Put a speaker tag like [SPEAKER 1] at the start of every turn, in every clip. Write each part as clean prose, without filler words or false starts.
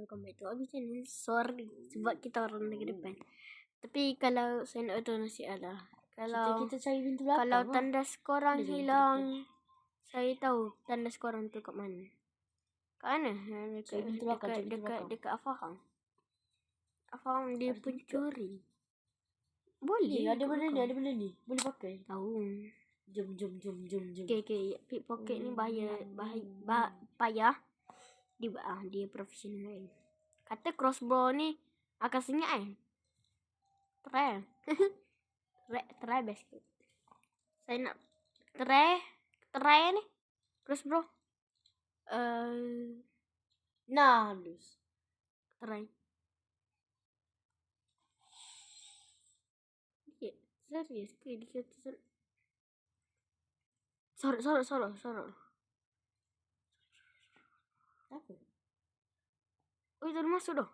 [SPEAKER 1] welcome back to Abi channel. Sorry sebab kita orang lagi depan. Tapi kalau saya nak tahu nasi Allah, kalau
[SPEAKER 2] kita cari pintu belakang.
[SPEAKER 1] Kalau tandas korang hilang, saya tahu tandas korang tu kat mana. Kat mana? Dekat Afahang. Afahang dia pencuri. Boleh.
[SPEAKER 2] Ada benda ni. Boleh pakai.
[SPEAKER 1] Tahu.
[SPEAKER 2] Jom.
[SPEAKER 1] Okay. Pickpocket ni payah. Dia profesional kan. Kata crossbow ni akan senyap kan. Try best. Saya nak try ni crossbow.
[SPEAKER 2] Halus.
[SPEAKER 1] Try. Okay, serius ke dia kata sorok.
[SPEAKER 2] Apa?
[SPEAKER 1] Oh, itu dah masuk dah.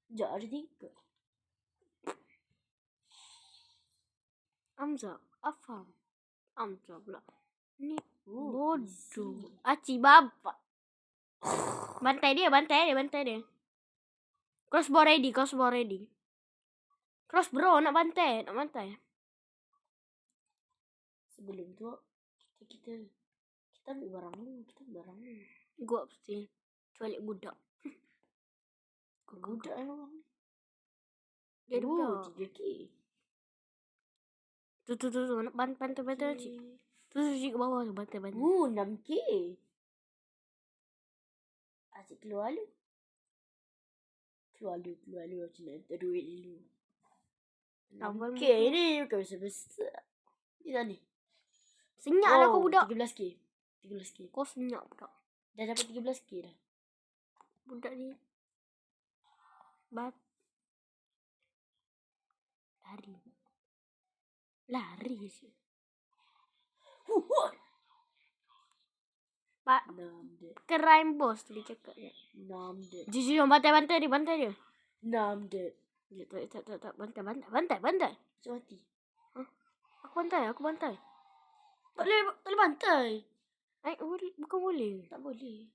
[SPEAKER 2] Sekejap, ada 3.
[SPEAKER 1] Hamzah, Afam. Hamzah pula. Ni bodoh.
[SPEAKER 2] Easy.
[SPEAKER 1] Aci bapa. Bantai dia. Crossbow ready. Crossbow nak bantai.
[SPEAKER 2] Sebelum tu kita ambil barang ni.
[SPEAKER 1] Gua pasti cualik budak.
[SPEAKER 2] Budak emang.
[SPEAKER 1] Dia ada budak.
[SPEAKER 2] 3K.
[SPEAKER 1] Tu nak bantai cik. Tu cik ke bawah tu bantai.
[SPEAKER 2] 6K. Asyik keluar lu. Keluar macam nak hantar duit dulu. 6K ni bukan besar-besar. Ni.
[SPEAKER 1] Senyap lah kau budak.
[SPEAKER 2] 13K.
[SPEAKER 1] Kau senyap budak.
[SPEAKER 2] Dah dapat 13K dah.
[SPEAKER 1] Budak ni lari je. Pak crime boss tu dia cakap je. Jujur bantai dia. Tak bantai.
[SPEAKER 2] Macam mati.
[SPEAKER 1] Aku bantai.
[SPEAKER 2] Tak boleh bantai.
[SPEAKER 1] Bukan boleh.
[SPEAKER 2] Tak boleh.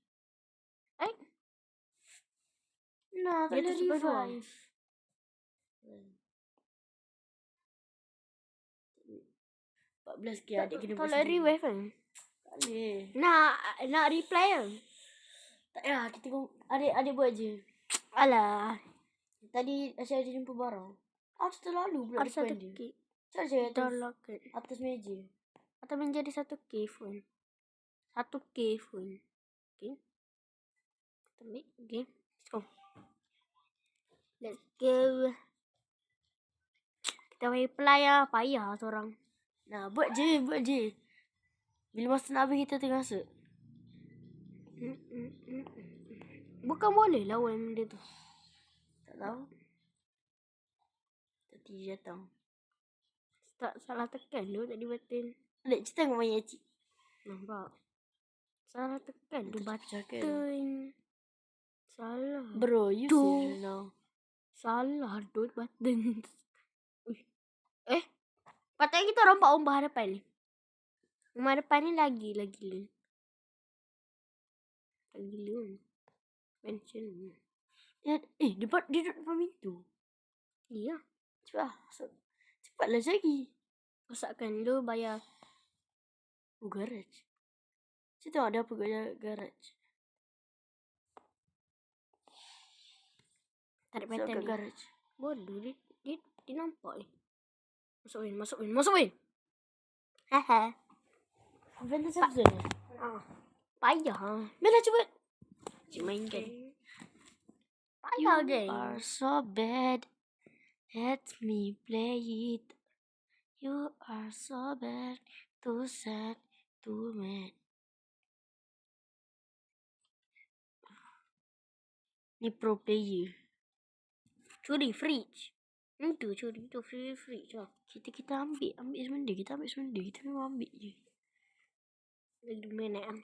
[SPEAKER 1] Dia
[SPEAKER 2] Tak boleh
[SPEAKER 1] tu
[SPEAKER 2] revive. 14K adik kena
[SPEAKER 1] tak boleh revive kan?
[SPEAKER 2] Tak boleh.
[SPEAKER 1] Nak reply kan?
[SPEAKER 2] Tak payah, kita adik buat je.
[SPEAKER 1] Alah.
[SPEAKER 2] Tadi Asyik ada jumpa barang. Terlalu pula
[SPEAKER 1] Ada satu
[SPEAKER 2] dia.
[SPEAKER 1] key.
[SPEAKER 2] Cari
[SPEAKER 1] Atas
[SPEAKER 2] meja.
[SPEAKER 1] Atas meja ada satu key phone. Okay. Kita ambil. Okay. Let's go. Kita reply lah. Payah seorang.
[SPEAKER 2] Buat je. Bila masa nak habis kita tengah masuk.
[SPEAKER 1] Bukan boleh lawan dia tu.
[SPEAKER 2] Tak tahu. Tadi dia datang.
[SPEAKER 1] Tak salah tekan tu tadi button.
[SPEAKER 2] Adik cerita dengan main cik.
[SPEAKER 1] Nampak. Salah tekan tu button. Salah.
[SPEAKER 2] Bro, you serious now.
[SPEAKER 1] Salah tu button. Patutnya kita rompak rumah hadapan ni. Rumah depan ni lagi gila. Mention ni.
[SPEAKER 2] Dia duduk depan pintu.
[SPEAKER 1] Iya.
[SPEAKER 2] Cepatlah lagi.
[SPEAKER 1] Masakkan dulu bayar.
[SPEAKER 2] Garaj. Saya tengok ada apa kat garaj.
[SPEAKER 1] Tarik pattern
[SPEAKER 2] kat garaj.
[SPEAKER 1] Bodoh dia nampak ni. Masuk win. Haha.
[SPEAKER 2] Vendor Samsung.
[SPEAKER 1] Payah.
[SPEAKER 2] Mela cuba.
[SPEAKER 1] Cik main kan.
[SPEAKER 2] You
[SPEAKER 1] Payah kan.
[SPEAKER 2] are so bad. Let me play it. You are so bad. Too sad. Too mad. Ni pro player.
[SPEAKER 1] Curi fridge. Itu curi tu fridge lah.
[SPEAKER 2] Kita ambil semenda. Kita memang ambil je.
[SPEAKER 1] Lagi mana kan.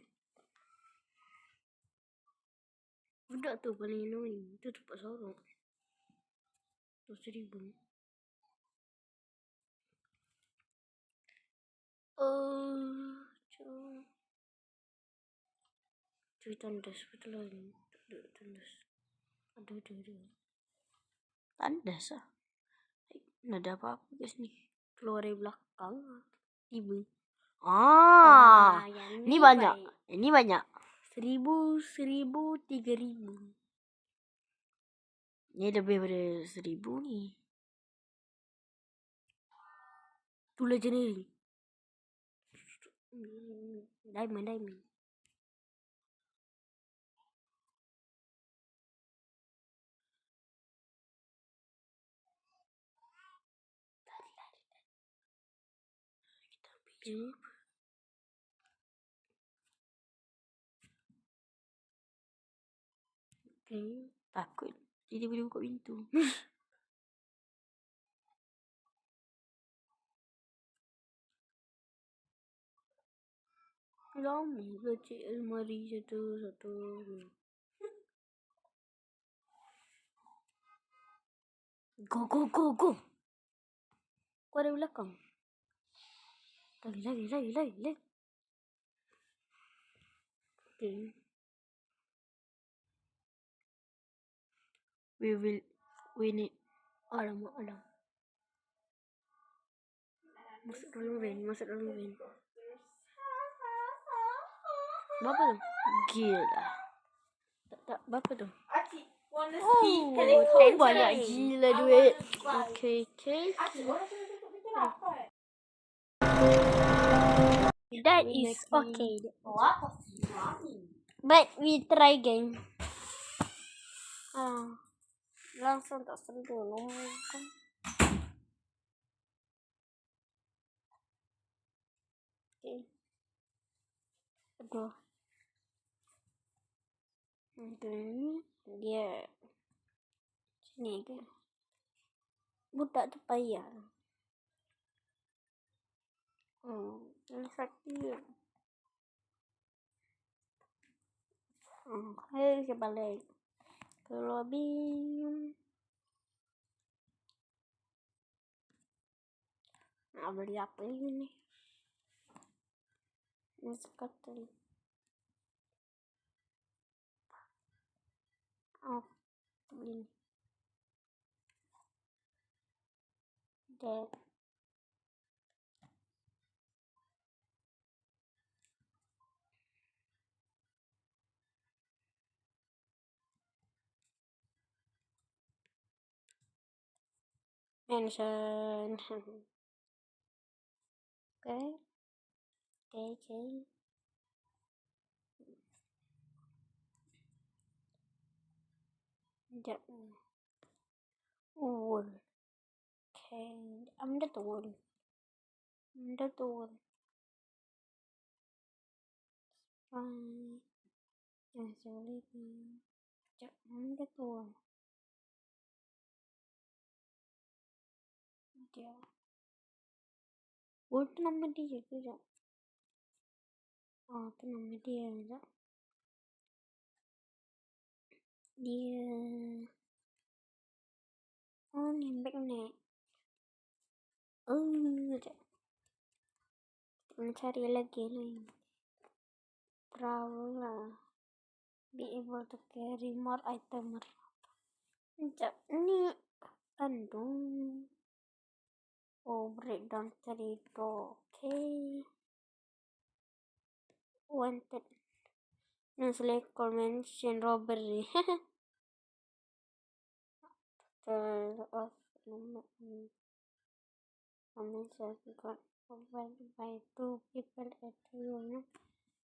[SPEAKER 1] Budak tu paling annoying. Tu tempat sorok. Tu 1,000. Cuy tandas betul lagi. Tandas. Aduh.
[SPEAKER 2] Tandas ah. Nggak ada apa-apa guys nih.
[SPEAKER 1] Keluar dari belakang. Ibu.
[SPEAKER 2] Ah,
[SPEAKER 1] yang
[SPEAKER 2] ini banyak.
[SPEAKER 1] baik.
[SPEAKER 2] Ini banyak.
[SPEAKER 1] 1000, 3000.
[SPEAKER 2] Ini lebih dari 1000 nih.
[SPEAKER 1] Tuh legendary. Diamond. Oke.
[SPEAKER 2] Takut. Jadi boleh buka pintu.
[SPEAKER 1] Lama baca almari satu. Go. Kau ada belakang. Lagi. Okay.
[SPEAKER 2] We will win it.
[SPEAKER 1] Alam. Masuk dalam van. Berapa tu?
[SPEAKER 2] Gila.
[SPEAKER 1] Tak, berapa tu?
[SPEAKER 2] Oh, banyak gila duit. Okay.
[SPEAKER 1] That is okay. But we try again. Langsung tak sentuh nombor kan. Okay. Aduh. Dia sini ke? Budak tu payah. Ini sakit. Saya balik ke lobby. Nak beli apa lagi ni? Ini sekatan. Beli. Dek. Mention. Okay. Sekejap. Wool. Okay. Ambil tu wool. Sorry. Sekejap. Ambil tu wool. Dia. Wool tu nama dia ke tak? Oh, tu nama dia tak? Dia. Oh, ni magnet. Sekejap. Mencari lagi lain. Traveler. Be able to carry more item. Sekejap. Ni. Kandung. Oh, breakdown cerita. Okay. Wanted. Select mention robbery. Total of comments got provided by 2 people at the unit.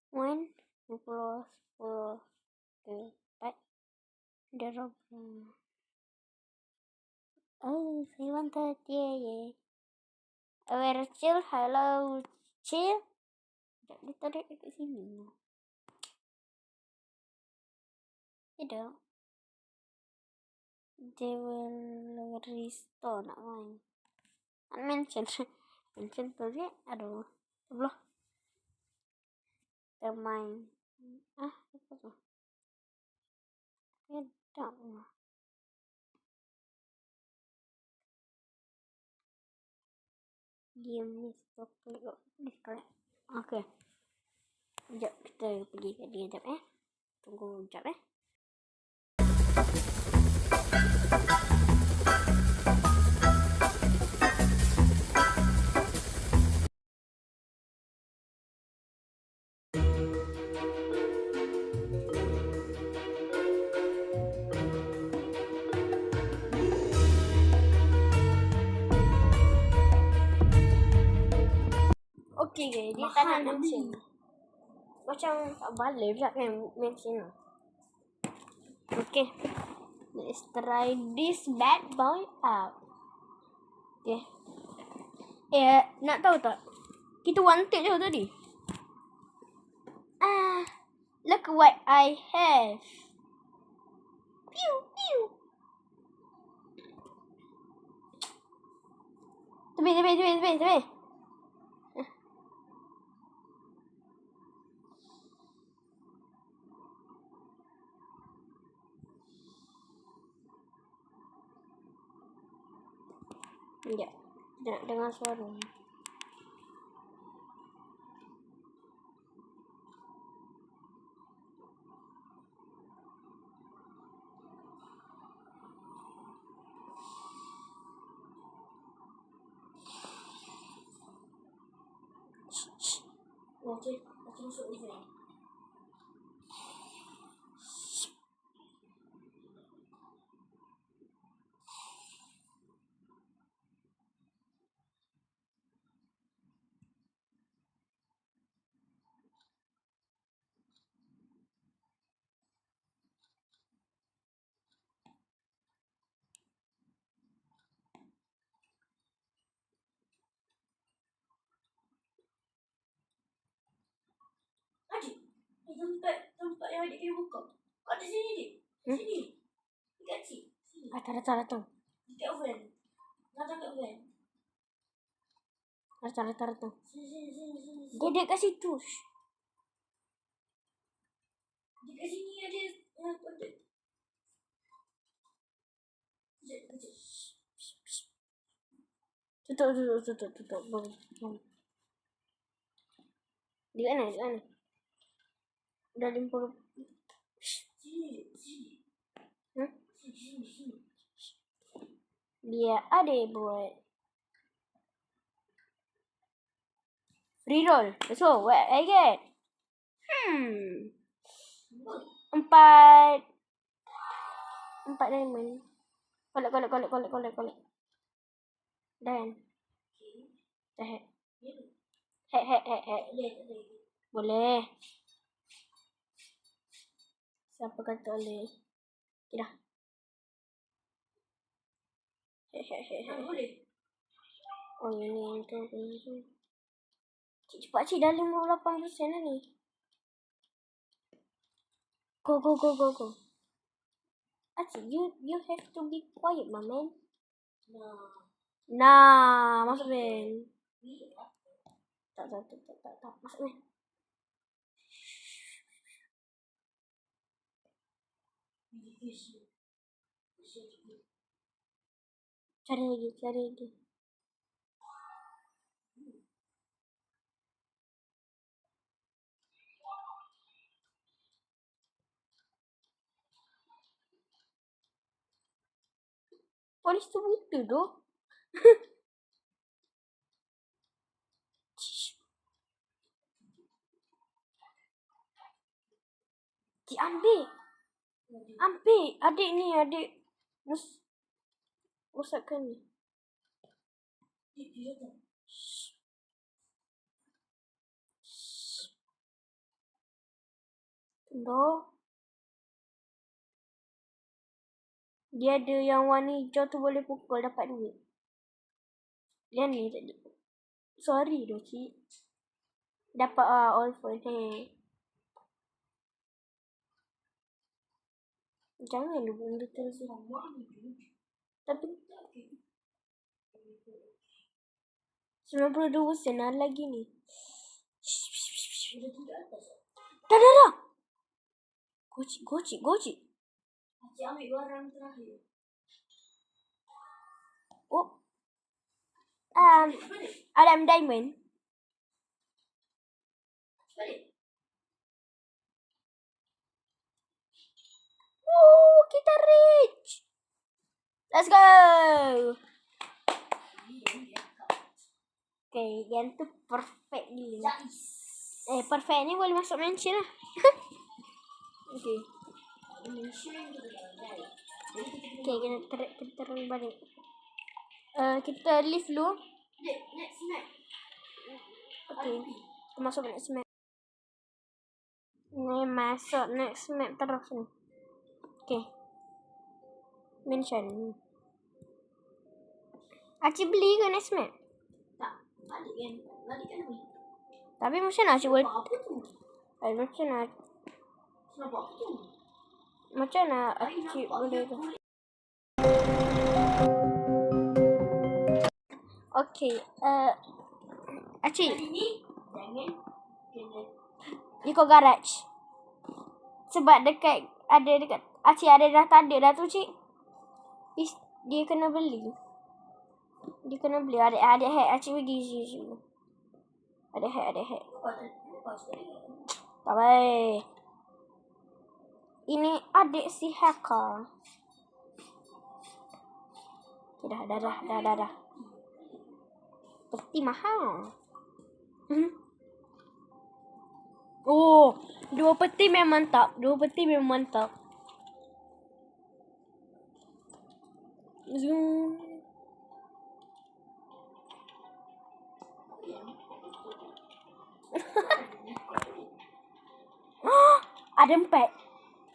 [SPEAKER 1] 1 plus 4. But the robbery. Oh, 7:30. Yeah. Where chill? Hello, chill. Dia tarik dekat sini. Tidak. They will restore nak main. Mention tu je. Aduh. Sebelah. Kita main. Apa tu? Tidak. Game ni stop. Disconnect. Okay. Sekejap kita pergi kat dia sekejap. Tunggu sekejap je. Dia tak
[SPEAKER 2] Mahal
[SPEAKER 1] nak
[SPEAKER 2] nak beli.
[SPEAKER 1] mention. Macam tak balik pula kan mention lah. Okay. Let's try this bad boy out. Okay. Nak tahu tak? Kita wanted je tadi. Look what I have. Pew, pew. Tepi. Sekejap. Kita nak dengar suara. Okey, masuk event. Adik, tempat yang adik kena buka. Kat sini, Dik. Sini. Dekat cik. Sini. Datang. Dekat oven. Datang kat oven. Datang. Sini. Dia dekat situ. Dekat sini ada kontak. Tutup. Di mana? Dah 50. Sini. Sini. Dia ada buat free roll. Let's go. What I get? 4 diamond. Collect. Dan hack. Boleh. Siapa kata boleh? Okay dah. Hack. Boleh. Oh ini tu. Cepat cik dah 58% dah ni. Go. Acik, you have to be quiet, my man. Nah, masuk Ben. Tak. Masuk Ben. Cari lagi. Polis tu buta tu. Cik ambil. Adik ni. Rusakkan ni. Tunggu. Dia ada yang warna hijau tu boleh pukul dapat duit. Dia ni tadi. Sorry doh cik. Dapat all phone. Jangan lu benda terus. Tapi 92% ada lagi ni. Dah. Gocik. Cik ambil barang terakhir. Oh. Ada diamond. Kita rich. Let's go. Okay, yang tu perfect ni. Perfect ni boleh masuk mention lah. Okay. Okay, kita terus balik. Kita leave dulu. Next. Okay. Kita masuk next map. Ni masuk next map terus ni. Okay. Mention. Acik beli ke next map?
[SPEAKER 2] Tak, balik kan beli.
[SPEAKER 1] Tapi macam mana Acik boleh?
[SPEAKER 2] Apa tu?
[SPEAKER 1] Macam mana?
[SPEAKER 2] Nampak apa tu?
[SPEAKER 1] Macam mana Acik boleh tu? Okay. Acik.
[SPEAKER 2] Ini jangan kena.
[SPEAKER 1] Ikut garage. Sebab dekat Acik ada dah tak ada dah tu cik. Dia kena beli. Ada hack Acik pergi sini. Ada hack. Tak baik. Ini adik si hacker. Dah. Peti mahal. Oh, 2 peti memang mantap. Zoom.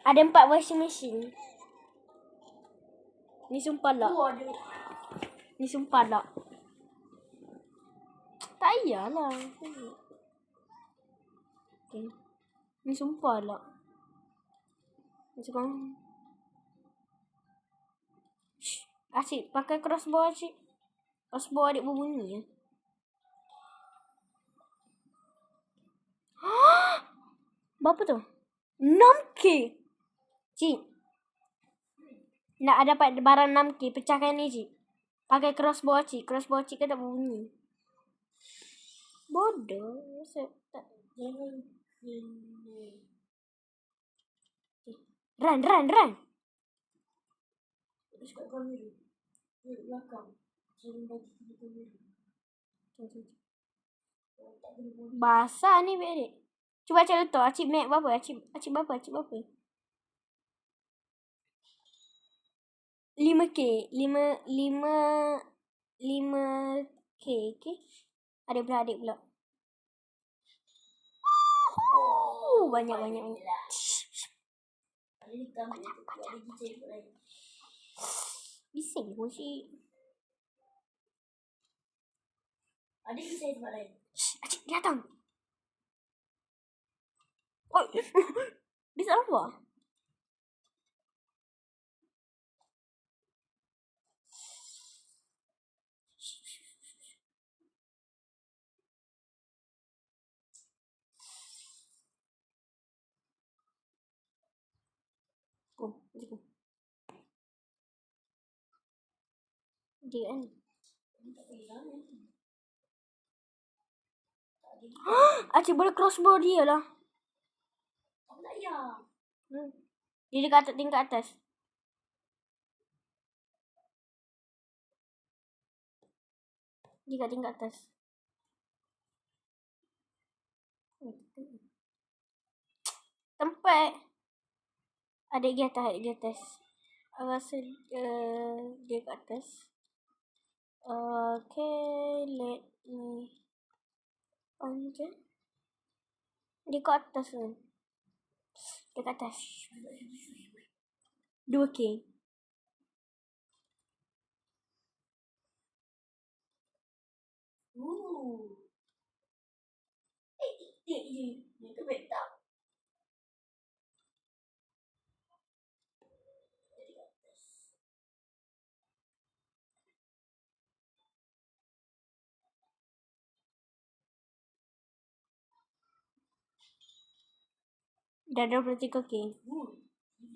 [SPEAKER 1] Ada 4 washing machine. Ni sumpah lah. Tak iyalah. Okay. Ni sumpah lah. Macam Acik pakai crossbow Acik. Crossbow adik berbunyi. Berapa tu? 6K. Cik. Nak dapat barang 6K. Pecahkan ni Cik. Pakai crossbow Cik. Crossbow Cik kan tak berbunyi. Bodoh. Run. Basah ni bedek. Cuba cari tu. Acik make berapa? Acik berapa? 5K. 5K. Okay. Ada beradik pula. Banyak. Bising pun si.
[SPEAKER 2] Adik bisa tempat lain.
[SPEAKER 1] Acik dia datang. Oh. Bisa apa? Dia kan. Acik boleh crossbow dia lah.
[SPEAKER 2] Tak ya.
[SPEAKER 1] Dia dekat tingkat atas. Tempat. Adik di atas. Rasa dia kat atas. Okay, let me on je. Dia kat atas tu. Dia kat atas. 2K.
[SPEAKER 2] Dia tu betul.
[SPEAKER 1] Dah 23K.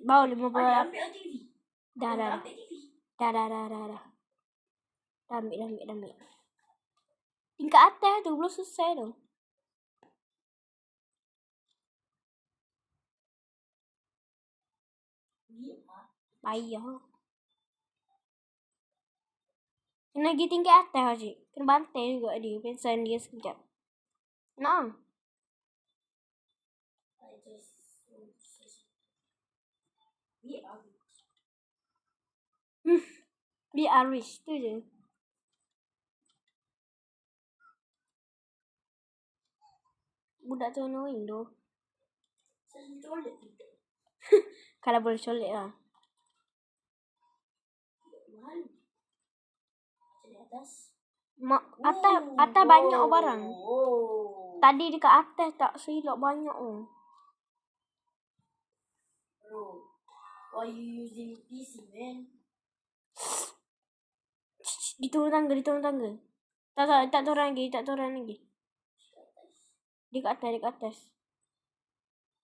[SPEAKER 1] Bawa 50.
[SPEAKER 2] Ambil TV.
[SPEAKER 1] Dah.
[SPEAKER 2] Ambil TV.
[SPEAKER 1] Dah. Dah ambil. Tingkat atas tu belum selesai tu. Payah. Kena pergi tingkat atas Cik. Kena bantai juga dia. Pensan dia sekejap. Nah. Biar rich tu je. budak tu annoying tu.
[SPEAKER 2] Saya colek kita.
[SPEAKER 1] Kalau boleh colek lah.
[SPEAKER 2] Mahal. Di atas.
[SPEAKER 1] Atas banyak barang.
[SPEAKER 2] Oh.
[SPEAKER 1] Tadi dekat atas tak silap banyak oh.
[SPEAKER 2] Bro, why you using PC, man?
[SPEAKER 1] Di turun tangga. Tak turun lagi. Dekat atas.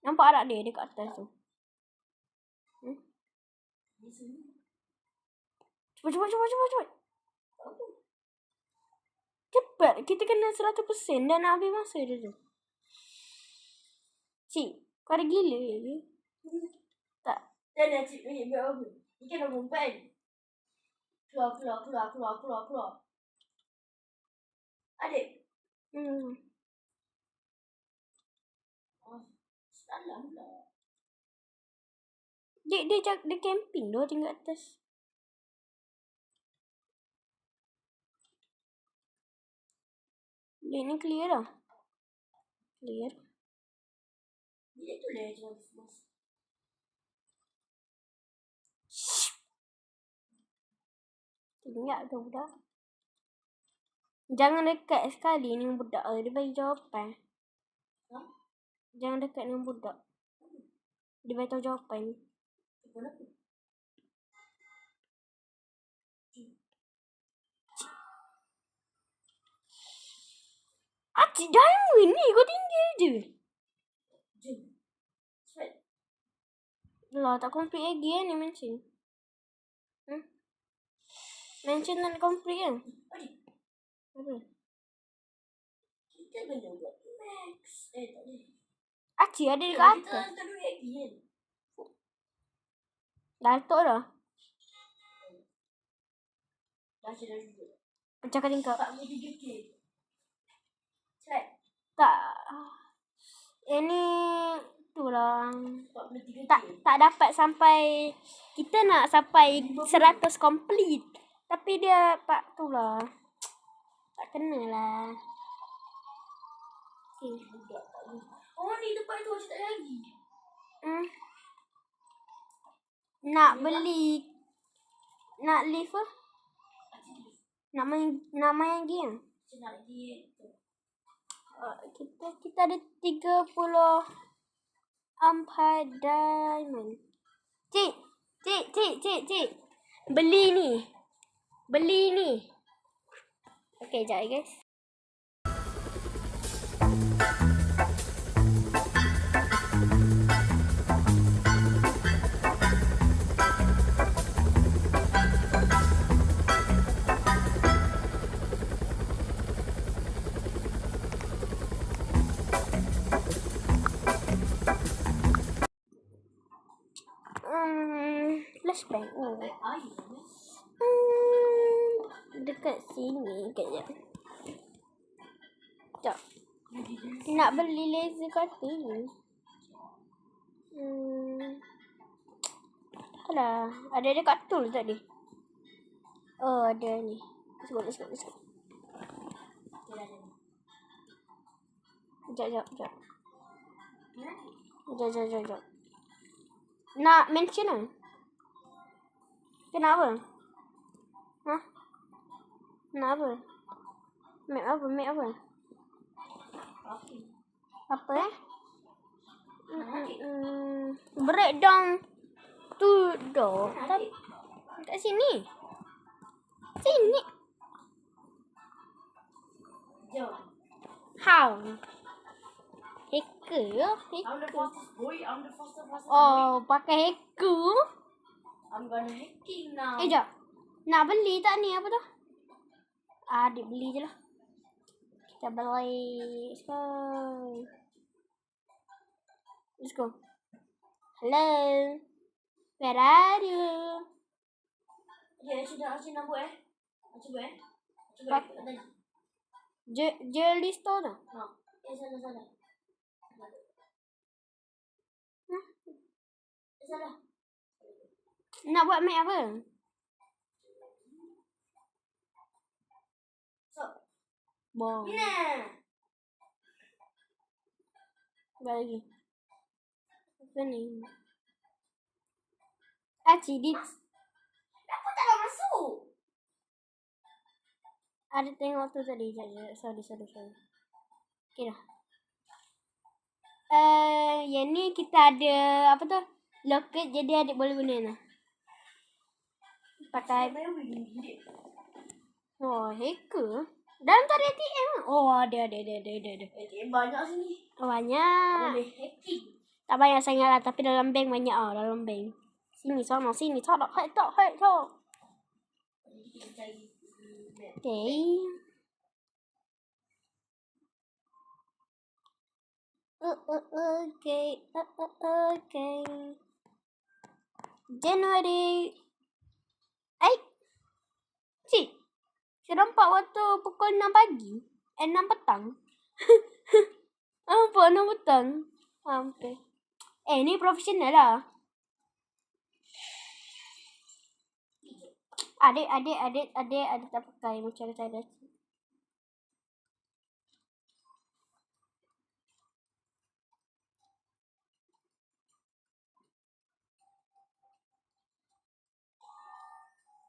[SPEAKER 1] Nampak tak dia dekat atas tu?
[SPEAKER 2] Di sini.
[SPEAKER 1] Cepat. Cepat. Kita kena 100% dan nak habis masa dia tu. Cik, kau ada gila ke? Tak.
[SPEAKER 2] Dan dah cik ni berapa? Ni kan nombor 4. Keluar. Adik. Salah pula.
[SPEAKER 1] Dia camping tu tinggal atas. Dia ni clear dah. Clear.
[SPEAKER 2] Dia tu lah yang mas.
[SPEAKER 1] Tinggal tu budak. Jangan dekat sekali ni budak. Dia bagi jawapan. Jangan dekat dengan budak. Dia bagi tahu jawapan.
[SPEAKER 2] Kenapa?
[SPEAKER 1] Cik jangan ni. Kau tinggal je.
[SPEAKER 2] Jom. Cepat.
[SPEAKER 1] Lah tak complete lagi kan ni mention. Mention tak complete kan?
[SPEAKER 2] Adik.
[SPEAKER 1] Apa?
[SPEAKER 2] Kita kena buat max. Tak boleh.
[SPEAKER 1] Cik ada dekat atas.
[SPEAKER 2] Kita tak duit lagi kan?
[SPEAKER 1] Dah letak dah.
[SPEAKER 2] Dah juga.
[SPEAKER 1] Pecahkan tingkap.
[SPEAKER 2] 43K. Cepat.
[SPEAKER 1] Tak. Ini tu lah.
[SPEAKER 2] 43K.
[SPEAKER 1] Tak dapat sampai. Kita nak sampai 100 complete. Tapi dia tu lah. Tak kena lah. Okay.
[SPEAKER 2] Budak tak boleh. Oh ni tempat tu macam tak lagi.
[SPEAKER 1] Nak beli. Nak lift ke? Nak main game.
[SPEAKER 2] Macam nak pergi tu.
[SPEAKER 1] Kita ada 34 diamond. Cik. Beli ni. Okay, sekejap guys. Flashback ni. Dekat sini kejap. Sekejap. Nak beli laser cutter. Alah, ada dekat tool tadi. Oh, ada ni. Let's go. Sekejap. Sekejap. Nak mention lah. Kenapa? Nak apa? Map apa? Apa breakdown tu dah. Kat sini.
[SPEAKER 2] Jom.
[SPEAKER 1] How? Hacker.
[SPEAKER 2] I'm the fastest boy.
[SPEAKER 1] Oh, pakai hacker.
[SPEAKER 2] I'm gonna hacking now.
[SPEAKER 1] Jap. Nak beli tak ni apa tu? Adik beli je lah. Kita beli. Let's go. Hello. Where are you?
[SPEAKER 2] Ya, sudah nak buat Cuba.
[SPEAKER 1] Jewelry store tu?
[SPEAKER 2] Sana. Sana.
[SPEAKER 1] Nak buat make apa?
[SPEAKER 2] So.
[SPEAKER 1] Bom.
[SPEAKER 2] Nah.
[SPEAKER 1] lagi. Apa ni? Aci,
[SPEAKER 3] Kenapa tak nak masuk?
[SPEAKER 1] ada tengok tu tadi. Sorry. Okay dah. Yang ni kita ada apa tu? Locket, jadi adik boleh guna ni. Pakai. Oh, hacker. Dalam tu ada ATM. Oh, ada.
[SPEAKER 3] ATM banyak sini.
[SPEAKER 1] Oh, banyak.
[SPEAKER 3] Boleh hacking.
[SPEAKER 1] Tak banyak sangat lah, tapi dalam bank banyak dalam bank. Sini, sana, sini. Tak.
[SPEAKER 3] Kita cari map.
[SPEAKER 1] Okay. Okay. January. Cik. Saya nampak waktu pukul 6 pagi. 6 petang. Nampak 6 petang. Hampir. Ni profesional lah. Adik tak pakai macam saya.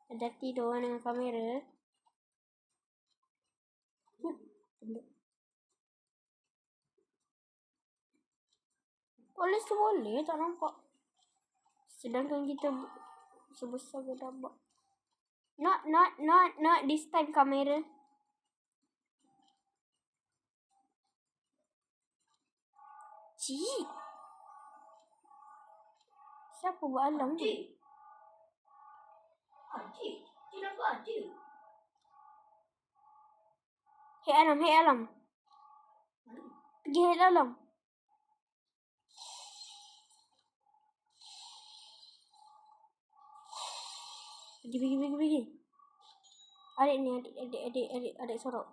[SPEAKER 1] Ada tidur dengan kamera. Polis tu boleh, tak nampak. Sedangkan kita sebesar gedabak. Not this time kamera. Cik. Siapa buat alam tu?
[SPEAKER 3] Cik nampak ada.
[SPEAKER 1] Hei alam. Pergi hei alam. Pergi. Adik ni, adik sorok.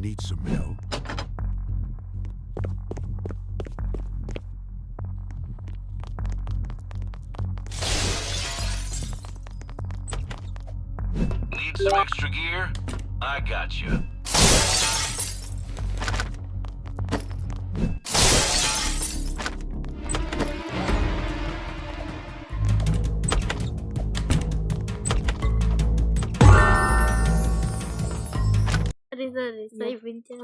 [SPEAKER 4] Need some help?
[SPEAKER 5] Need some extra gear? I got you.
[SPEAKER 1] Sorry. Saya bencar.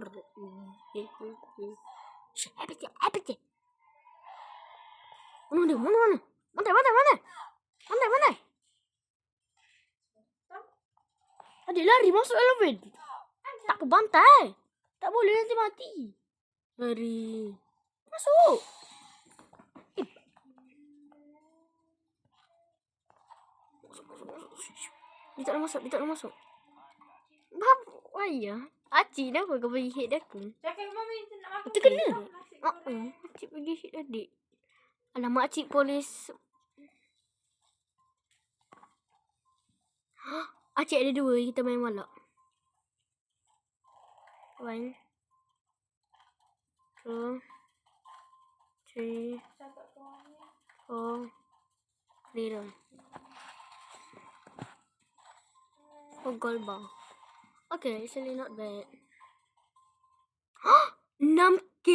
[SPEAKER 1] Apa dia? Mana? Adik lari masuk eleven. Tak ke bantai. Tak boleh nanti mati. Lari. Masuk. Dia tak nak masuk. Bapa ayah. Acik dah apa kau bagi hit aku?
[SPEAKER 3] Cakap mami nak makan.
[SPEAKER 1] Itu kena. Acik bagi hit adik. Alamak, acik polis. Acik ada 2, kita main malak. 1 2 3 4 clear. Gold bar. Okay, actually not bad. 6K.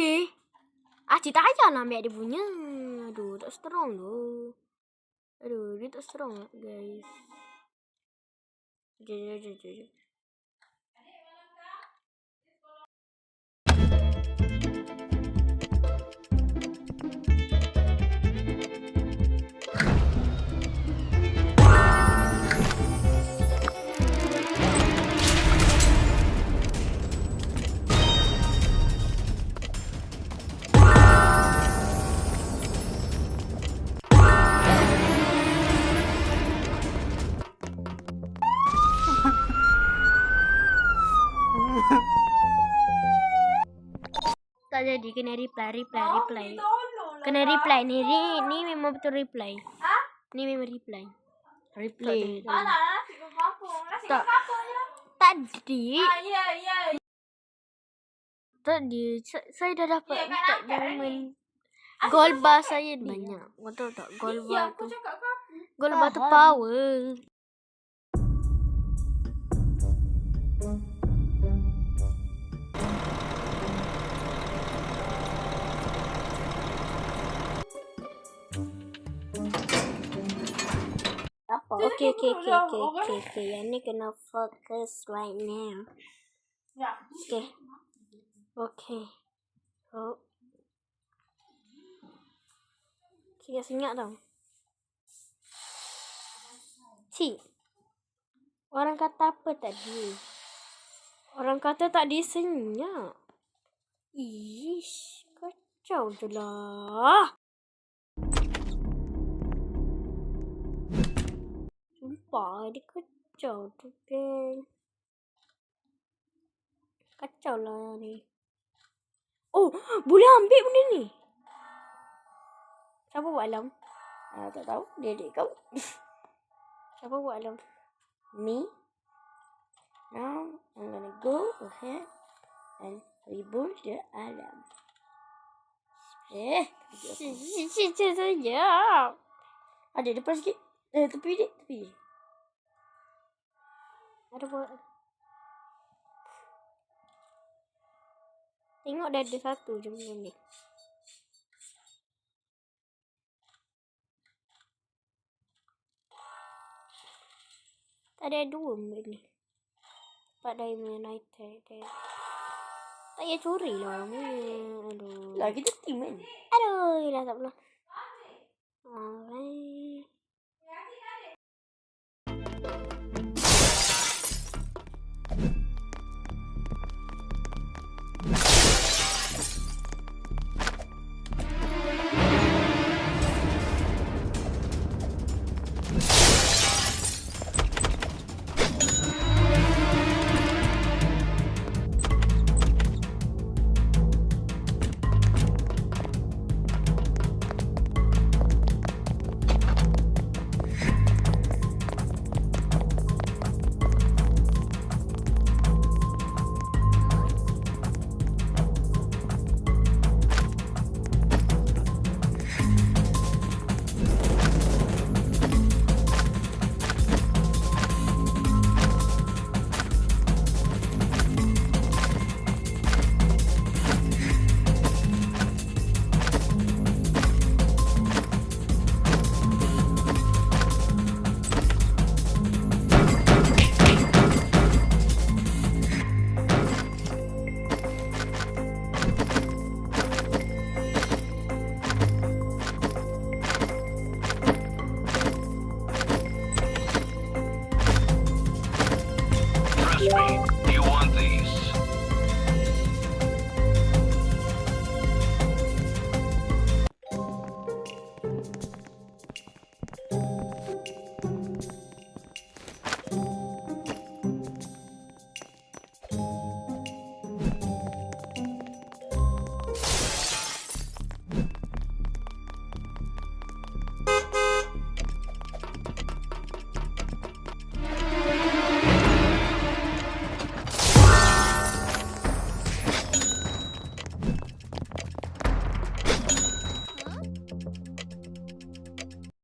[SPEAKER 1] Acik tak payah lah ambil dia punya. Aduh, tak strong tu. Dia tak strong lah, guys. Jom.
[SPEAKER 2] kena reply.
[SPEAKER 3] Tolong lah.
[SPEAKER 2] Kena reply ni memang betul reply.
[SPEAKER 3] Ha?
[SPEAKER 2] Ni memang reply. Replay.
[SPEAKER 3] Alah, nasi ke kampung. Nasi ke
[SPEAKER 2] Tak.
[SPEAKER 3] kampung je.
[SPEAKER 2] Tadi
[SPEAKER 3] Ya.
[SPEAKER 2] saya dah dapat
[SPEAKER 3] Ya, kat
[SPEAKER 2] tak
[SPEAKER 3] angkat
[SPEAKER 2] diamond. Gold bar saya banyak. Betul tak? Gold
[SPEAKER 3] Ya,
[SPEAKER 2] bar
[SPEAKER 3] aku
[SPEAKER 2] tu.
[SPEAKER 3] cakap ke aku.
[SPEAKER 2] Gold bar tu power.
[SPEAKER 3] Apa?
[SPEAKER 2] Okay. Yang ni kena focus right now.
[SPEAKER 3] Ya.
[SPEAKER 2] Okay. Oh. Senyap tau. Orang kata apa tadi? Orang kata tak disenyap. Ish, kacau je lah. Sumpah, dia kacau tu, geng. Kacau lah ni. Oh, boleh ambil benda ni. Siapa buat alam?
[SPEAKER 1] Tak tahu. Dia adik kau.
[SPEAKER 2] Siapa buat alam?
[SPEAKER 1] Me. Now, I'm gonna go ahead and reboot the alarm.
[SPEAKER 2] Senyap.
[SPEAKER 1] Ada depan sikit. Tepi dia.
[SPEAKER 2] Ada buat. Tengok dah ada satu je benda ni. Tak ada dua benda ni. 4 diamond item. Tak payah curi lah orang punya. Aduh.
[SPEAKER 1] Lah, kita team kan?
[SPEAKER 2] Aduh, yelah tak pernah. Alright.
[SPEAKER 5] Trust me, you want these.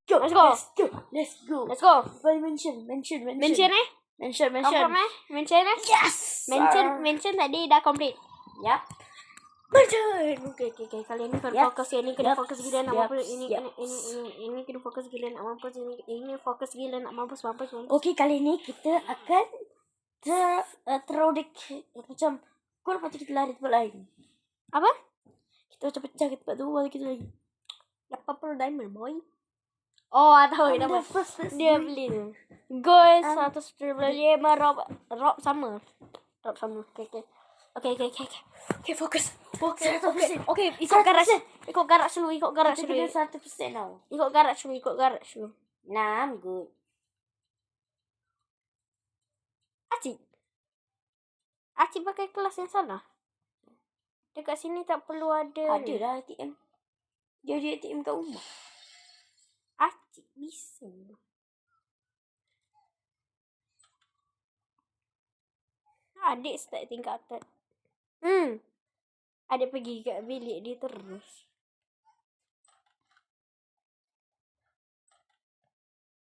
[SPEAKER 2] Let's go.
[SPEAKER 1] Let's go.
[SPEAKER 2] Mention eh?
[SPEAKER 1] Mention.
[SPEAKER 2] Confirm eh? Mention eh?
[SPEAKER 1] Yes.
[SPEAKER 2] Mention tadi dah complete.
[SPEAKER 1] Yep.
[SPEAKER 2] Mention. Okay. Kali ni kena
[SPEAKER 1] Yep.
[SPEAKER 2] fokus ni. Kena
[SPEAKER 1] Yep.
[SPEAKER 2] fokus gila nak
[SPEAKER 1] Yep.
[SPEAKER 2] mampus. Ini
[SPEAKER 1] Yep.
[SPEAKER 2] kena fokus gila nak mampus. Ini fokus gila nak mampus.
[SPEAKER 1] Okey, kali ni kita akan terodik macam kau lepas tu kita lari tempat lain.
[SPEAKER 2] Apa?
[SPEAKER 1] Kita macam pecah ke tempat tu baru kita lagi.
[SPEAKER 2] 80 diamond boy. Oh, tahu
[SPEAKER 1] I'm
[SPEAKER 2] dah.
[SPEAKER 1] the first person.
[SPEAKER 2] Dia beli tu. Guys, 115 rob sama. Okay.
[SPEAKER 1] Okay, fokus.
[SPEAKER 2] 100%. Okay, ikut garaj. Ikut garaj dulu.
[SPEAKER 1] Kita kena 100% tau.
[SPEAKER 2] Ikut garaj dulu.
[SPEAKER 1] Nah, I'm good.
[SPEAKER 2] Acik pakai kelas yang salah. Dekat sini tak perlu ada.
[SPEAKER 1] Ada lah ATM. Dia ada ATM kat rumah.
[SPEAKER 2] Acik bisa. Adik start tingkat atas. Adik pergi kat bilik dia terus.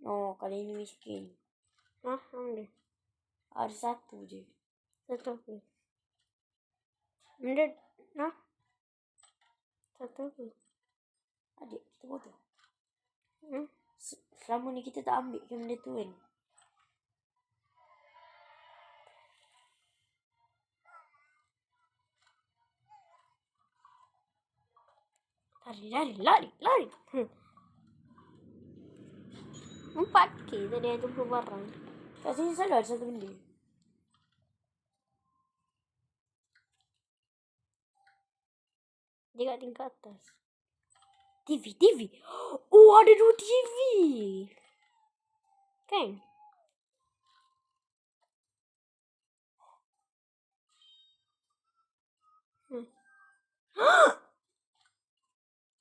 [SPEAKER 1] Oh, kali ini miskin.
[SPEAKER 2] Mana?
[SPEAKER 1] Ada satu je.
[SPEAKER 2] Satu apa? Benda. Satu apa?
[SPEAKER 1] Adik, kita potong.
[SPEAKER 2] Hmm?
[SPEAKER 1] Selama ni kita tak ambil ke benda tu kan?
[SPEAKER 2] Lari. 4K tadi yang jumpa barang.
[SPEAKER 1] Kat sini selalu ada satu benda.
[SPEAKER 2] Dia kat tingkat atas. TV. Oh, ada 2 TV. Kan?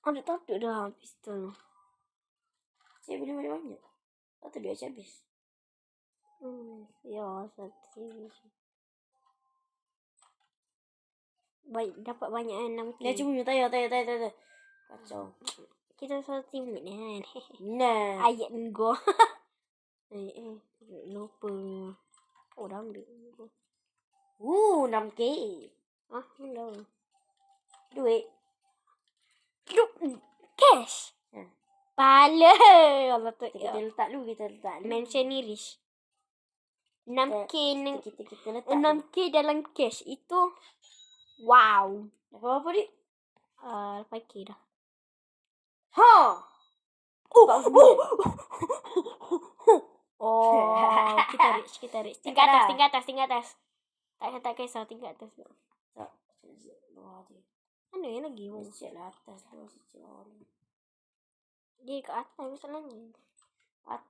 [SPEAKER 2] Ada tak dah pistol.
[SPEAKER 1] Saya beli banyak-banyak. Satu dia habis.
[SPEAKER 2] Ya, satu TV. Baik, dapat banyak kan 6K.
[SPEAKER 1] Dia cuma tayar. Kacau.
[SPEAKER 2] Kita satu timut ni kan.
[SPEAKER 1] Nah.
[SPEAKER 2] Ayat go. Lupa. Oh, dah ambil.
[SPEAKER 1] 6K.
[SPEAKER 2] Dah.
[SPEAKER 1] Duit.
[SPEAKER 2] Cash. Pala. Allah tu.
[SPEAKER 1] Kita letak dulu.
[SPEAKER 2] Mention ni Rish. 6K
[SPEAKER 1] Kita letak
[SPEAKER 2] 6K dalam cash itu. Wow.
[SPEAKER 1] Apa dia?
[SPEAKER 2] 8K dah.
[SPEAKER 1] Ha.
[SPEAKER 2] Oh, kita reach. Tingkat atas. Tak kisah tingkat atas.
[SPEAKER 1] Tak. Bawah dia.
[SPEAKER 2] Mana yang lagi?
[SPEAKER 1] Siap lah atas tu. Siap.
[SPEAKER 2] Dia kat atas masalahnya.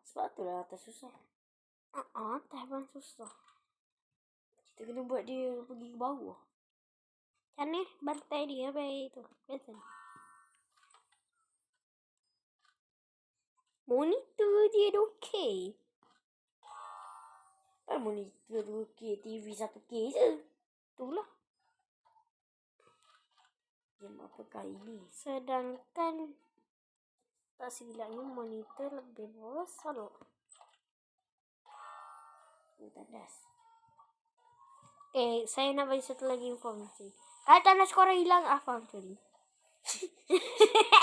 [SPEAKER 1] Sebab tu lah atas susah.
[SPEAKER 2] Atas pun susah.
[SPEAKER 1] Kita kena buat dia pergi ke bawah.
[SPEAKER 2] Kan ni bantai dia baik tu. Betul. Monitor dia dah okey.
[SPEAKER 1] Monitor 2K, TV 1K je.
[SPEAKER 2] Itulah.
[SPEAKER 1] Game apakah ini?
[SPEAKER 2] Sedangkan tak silapnya monitor lebih besar loh.
[SPEAKER 1] Tandas.
[SPEAKER 2] Saya nak bagi satu lagi informasi. Kalau tandas korang hilang, faham sorry.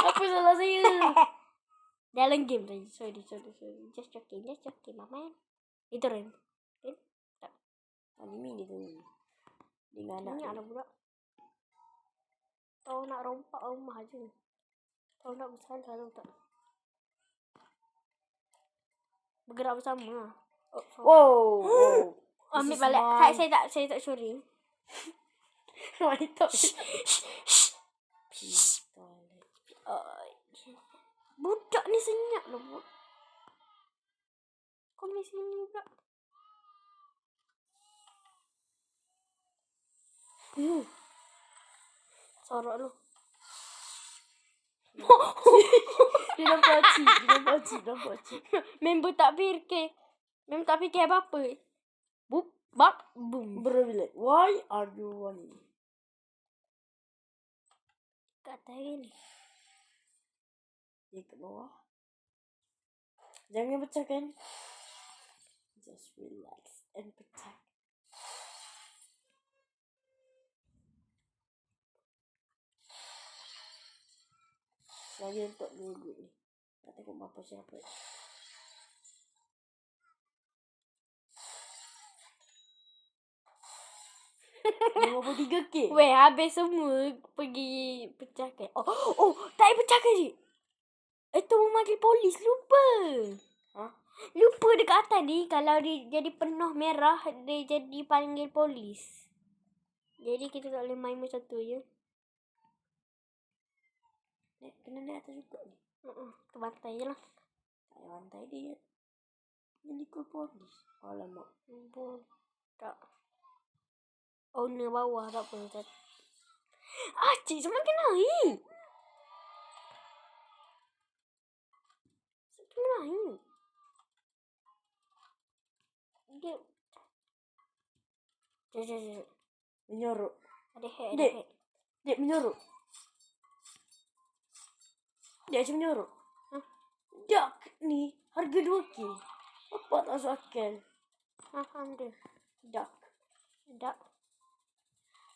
[SPEAKER 1] Apa salah saya?
[SPEAKER 2] Dalam game tadi. Sorry. Just joking, mama. Itu Ren. Tak.
[SPEAKER 1] Anime dia tu. Dengan anak
[SPEAKER 2] Ini
[SPEAKER 1] dia.
[SPEAKER 2] anak budak. Tahu nak rompak rumah je. Tahu nak bersalah tak? Bergerak bersama.
[SPEAKER 1] Wow.
[SPEAKER 2] Ambil
[SPEAKER 1] This is
[SPEAKER 2] balik.
[SPEAKER 1] my-
[SPEAKER 2] Saya tak curi.
[SPEAKER 1] Mantap.
[SPEAKER 2] Budak ni senyap lah buat. Kau ni sini pula. Sorok lu.
[SPEAKER 1] Dia nampak cik.
[SPEAKER 2] Member tak fikir. Member tak fikir apa-apa. Boom.
[SPEAKER 1] Bro be like, why are you running?
[SPEAKER 2] Kata ni.
[SPEAKER 1] Dia kat bawah. Jangan pecahkan. Just relax and protect. Lagi untuk dulu ni. Tak tengok apa siapa. $53K.
[SPEAKER 2] Weh, habis semua pergi pecahkan. Oh, tak pecahkan je. Itu memanggil polis. Lupa. Lupa dekat atas ni. Kalau dia jadi penuh merah, dia jadi panggil polis. Jadi kita tak boleh main macam tu je.
[SPEAKER 1] Kena naik atas juga ni.
[SPEAKER 2] Kita bantai je lah.
[SPEAKER 1] Tak payah bantai dia. Jadi call polis. Alamak.
[SPEAKER 2] Tak. Owner bawah tak apa. Cik semakin naik. Semakin naik. Dia. Jom. Menyorok. Ada hair. Dia menyorok. Dia macam menyorok. Dak ni harga 2K. Apa tak masuk akal?
[SPEAKER 1] Faham dia.
[SPEAKER 2] Dak.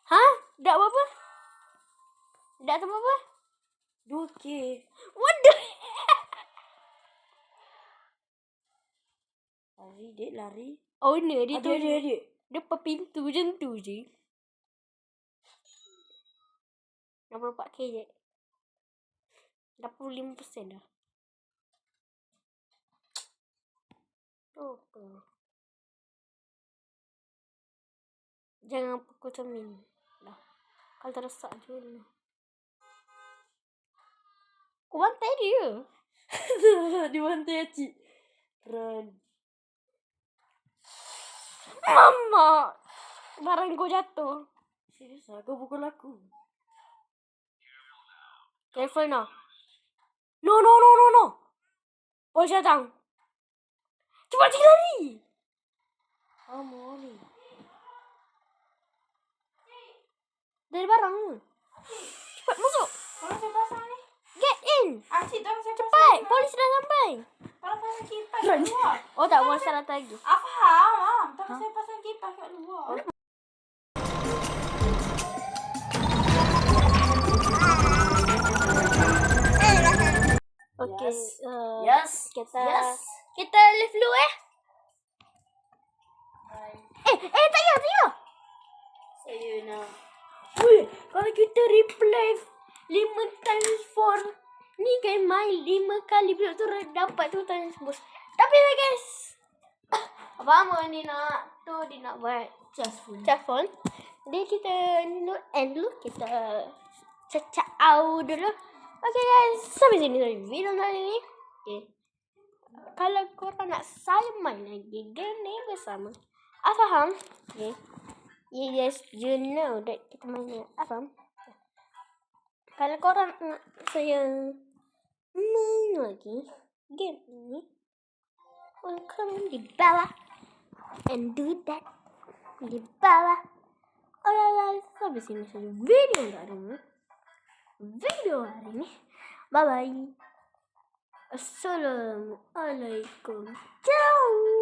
[SPEAKER 1] Hah? Dak berapa? Dak tu berapa?
[SPEAKER 2] 2K.
[SPEAKER 1] What the
[SPEAKER 2] Lari.
[SPEAKER 1] owner dia tu.
[SPEAKER 2] Dia.
[SPEAKER 1] Dia depan pintu macam tu je. 64K je. 85% dah. Oh, jangan pukul cermin. Dah. Kalau terdesak je lah. Kau bantai dia.
[SPEAKER 2] Dibantai cik. Run.
[SPEAKER 1] Mama. Barang kau jatuh.
[SPEAKER 2] Serius lah, kau pukul aku.
[SPEAKER 1] Careful now. No. Polis datang. Cepat cik lari.
[SPEAKER 2] Mau ni.
[SPEAKER 1] Dari barang ni. Cepat masuk.
[SPEAKER 3] Tolong saya pasang ni.
[SPEAKER 1] Get in.
[SPEAKER 3] Cik, tolong saya pasang.
[SPEAKER 1] Cepat. Polis dah sampai.
[SPEAKER 3] Tolong pasang kipas kat luar.
[SPEAKER 1] Oh tak, polis dah datang lagi.
[SPEAKER 3] Faham. Tolong saya pasang kipas kat luar.
[SPEAKER 1] Okay.
[SPEAKER 2] Yes.
[SPEAKER 1] Kita
[SPEAKER 2] Yes.
[SPEAKER 1] kita live dulu tak payah.
[SPEAKER 2] Saya nak.
[SPEAKER 1] Weh, kalau kita replay 5 times 4 ni kan main 5 kali belum tu dapat tu times bos. Tapi lah guys. Apa ni nak tu dia nak buat
[SPEAKER 2] Just full.
[SPEAKER 1] phone. Jadi kita ni dulu end dulu kita cecak out dulu. Okay guys, sampai sini dulu video kali ni. Okay. Kalau korang nak saya main lagi game ni bersama Afaham, okay. Yes, you know that kita main Afaham. Kalau korang nak saya main lagi game ni, korang di bawah and do that di bawah. Alright, sampai sini saja video hari ni. Bye bye. Assalamualaikum. Ciao.